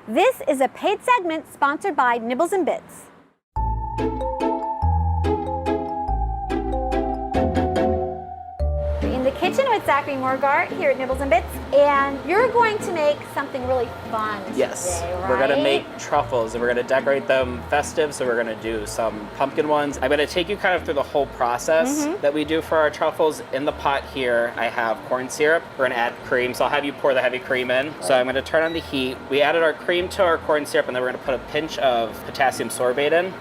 This is a paid segment sponsored by Nibbles Bits. In the kitchen with Zachary Morgart here at Nibbles Bits, and you're going to make something really fun Yes, today, right? we're gonna make truffles and we're gonna decorate them festive, so we're gonna do some pumpkin ones. I'm gonna take you kind of through the whole process that we do for our truffles. In the pot here, I have corn syrup. We're gonna add cream, so I'll have you pour the heavy cream in. So I'm gonna turn on the heat. We added our cream to our corn syrup, and then we're gonna put a pinch of potassium sorbate in.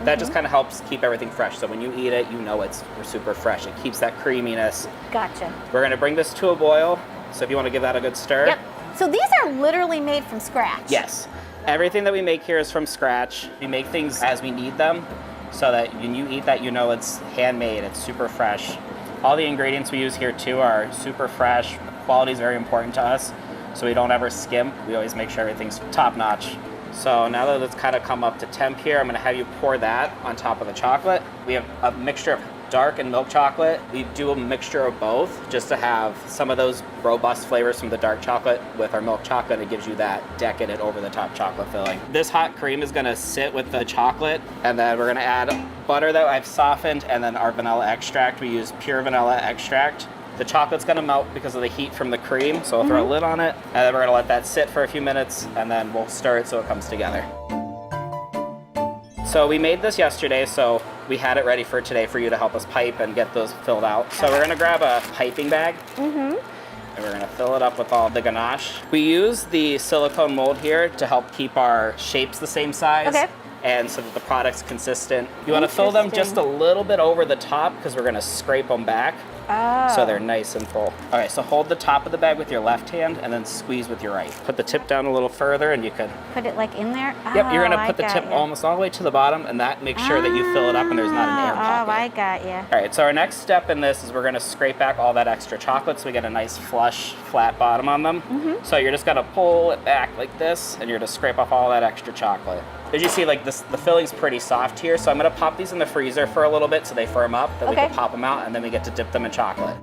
That just kind of helps keep everything fresh. So when you eat it, you know it's super fresh. It keeps that creaminess. Gotcha. We're gonna bring this to a boil. So if you wanna give that a good stir. Yep. So these are literally made from scratch. Yes. Everything that we make here is from scratch. We make things as we need them so that when you eat that, you know it's handmade, it's super fresh. All the ingredients we use here too are super fresh. Quality is very important to us, so we don't ever skimp. We always make sure everything's top notch. So now that it's kind of come up to temp here, I'm gonna have you pour that on top of the chocolate. We have a mixture of dark and milk chocolate. We do a mixture of both just to have some of those robust flavors from the dark chocolate with our milk chocolate. It gives you that decadent over the top chocolate filling. This hot cream is gonna sit with the chocolate, and then we're gonna add butter that I've softened, and then our vanilla extract. We use pure vanilla extract. The chocolate's gonna melt because of the heat from the cream, so we'll throw a lid on it, and then we're gonna let that sit for a few minutes, and then we'll stir it so it comes together. So we made this yesterday, so we had it ready for today for you to help us pipe and get those filled out. So we're gonna grab a piping bag, and we're gonna fill it up with all the ganache. We use the silicone mold here to help keep our shapes the same size. Okay. And so that the product's consistent. You wanna fill them just a little bit over the top because we're gonna scrape them back. So they're nice and full. Okay, so hold the top of the bag with your left hand and then squeeze with your right. Put the tip down a little further and you can... Put it like in there? Yep, you're gonna I put the got tip ya. almost all the way to the bottom, and that makes sure that you fill it up and there's not an air pocket. Oh, I got you. All right, so our next step in this is we're gonna scrape back all that extra chocolate so we get a nice flush, flat bottom on them. So you're just gonna pull it back like this, and you're gonna scrape off all that extra chocolate. As you see, like this, the filling's pretty soft here, so I'm gonna pop these in the freezer for a little bit so they firm up, then we can pop them out, and then we get to dip them in chocolate.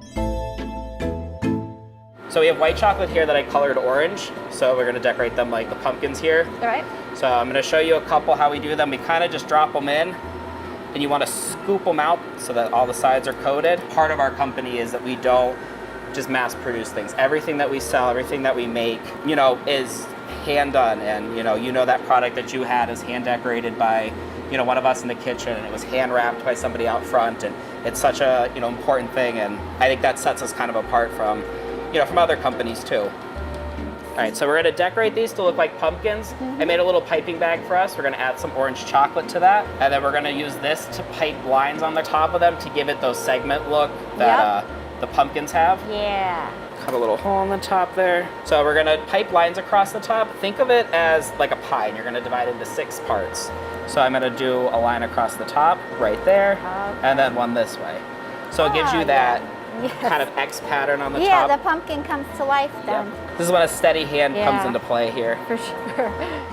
So we have white chocolate here that I colored orange, so we're gonna decorate them like the pumpkins here. All right. So I'm gonna show you a couple how we do them. We kind of just drop them in, and you wanna scoop them out so that all the sides are coated. Part of our company is that we don't just mass produce things. Everything that we sell, everything that we make, you know, is hand done, and you know that product that you had is hand decorated by, you know, one of us in the kitchen, and it was hand wrapped by somebody out front, and it's such a, you know, important thing, and I think that sets us kind of apart from, you know, from other companies too. All right, so we're gonna decorate these to look like pumpkins. I made a little piping bag for us. We're gonna add some orange chocolate to that, and then we're gonna use this to pipe lines on the top of them to give it those segment look that the pumpkins have. Yeah. Cut a little hole in the top there. So we're gonna pipe lines across the top. Think of it as like a pie, and you're gonna divide it into 6 parts. So I'm gonna do a line across the top, right there, and then one this way. So it gives you that kind of X pattern on the top. Yeah, the pumpkin comes to life then. Yep. This is when a steady hand comes into play here. For sure.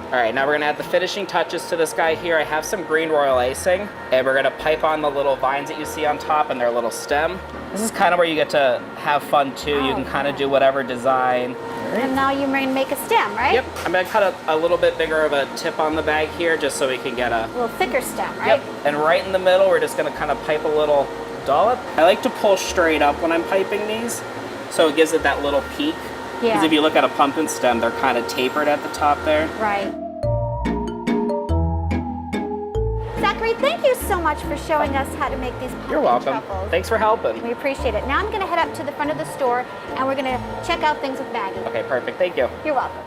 All right, now we're gonna add the finishing touches to this guy here. I have some green royal icing, and we're gonna pipe on the little vines that you see on top and their little stem. This is kind of where you get to have fun too. You can kind of do whatever design. And now you're going to make a stem, right? Yep, I'm gonna cut a little bit bigger of a tip on the bag here just so we can get a little thicker stem, right? Yep, and right in the middle, we're just gonna kind of pipe a little dollop. I like to pull straight up when I'm piping these, so it gives it that little peak. Because if you look at a pumpkin stem, they're kind of tapered at the top there. Right. Zachary, thank you so much for showing us how to make these pumpkin You're welcome. truffles. Thanks for helping. We appreciate it. Now I'm going to head up to the front of the store, and we're going to check out things with Maggie. Okay, perfect. Thank you. You're welcome.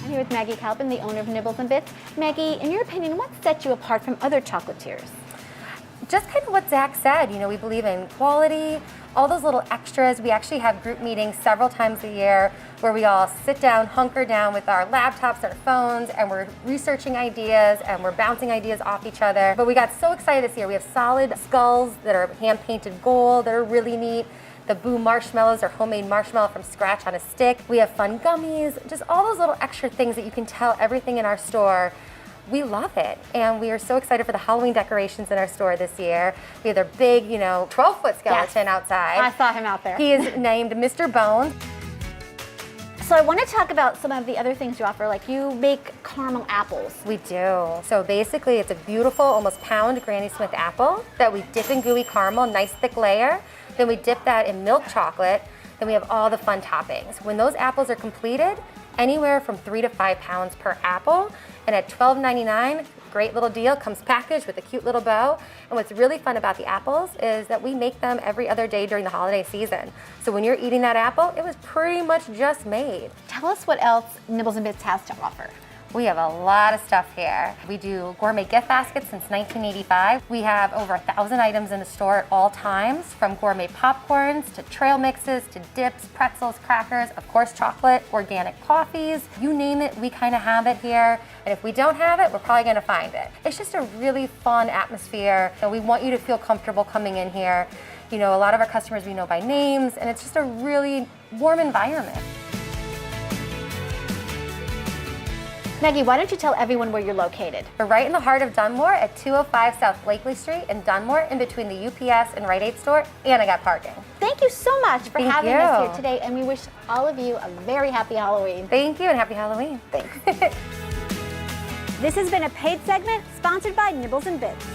I'm here with Maggie Calvin, the owner of Nibbles Bits. Maggie, in your opinion, what sets you apart from other chocolatiers? Just kind of what Zach said, you know, we believe in quality, all those little extras. We actually have group meetings several times a year where we all sit down, hunker down with our laptops, our phones, and we're researching ideas and we're bouncing ideas off each other. But we got so excited this year. We have solid skulls that are hand-painted gold that are really neat. The Boo marshmallows are homemade marshmallow from scratch on a stick. We have fun gummies, just all those little extra things that you can tell everything in our store We love it, and we are so excited for the Halloween decorations in our store this yeyear. We have their big, 12-foot skeleton outside. I saw him out there. He is named Mr. Bones. So I want to talk about some of the other things you offer, like you make caramel apples. We do. So basically, it's a beautiful, almost pound Granny Smith apple that we dip in gooey caramel, nice thick layer. Then we dip that in milk chocolate. Then we have all the fun toppings. When those apples are completed, anywhere from 3 to 5 pounds per apple, and at $12.99, great little deal, comes packaged with a cute little bow. And what's really fun about the apples is that we make them every other day during the holiday season. So when you're eating that apple, it was pretty much just made. Tell us what else Nibbles and Bits has to offer. We have a lot of stuff here. We do gourmet gift baskets since 1985. We have over 1,000 items in the store at all times, from gourmet popcorns to trail mixes to dips, pretzels, crackers, of course chocolate, organic coffees. You name it, we kind of have it here. And if we don't have it, we're probably gonna find it. It's just a really fun atmosphere. And we want you to feel comfortable coming in here. A lot of our customers we know by names, and it's just a really warm environment. Maggie, why don't you tell everyone where you're located? We're right in the heart of Dunmore at 205 South Blakely Street in Dunmore, in between the UPS and Rite Aid store, and I got parking. Thank you so much for Thank having you. us here today, and we wish all of you a very happy Halloween. Thank you, and happy Halloween. Thanks. This has been a paid segment sponsored by Nibbles and Bits.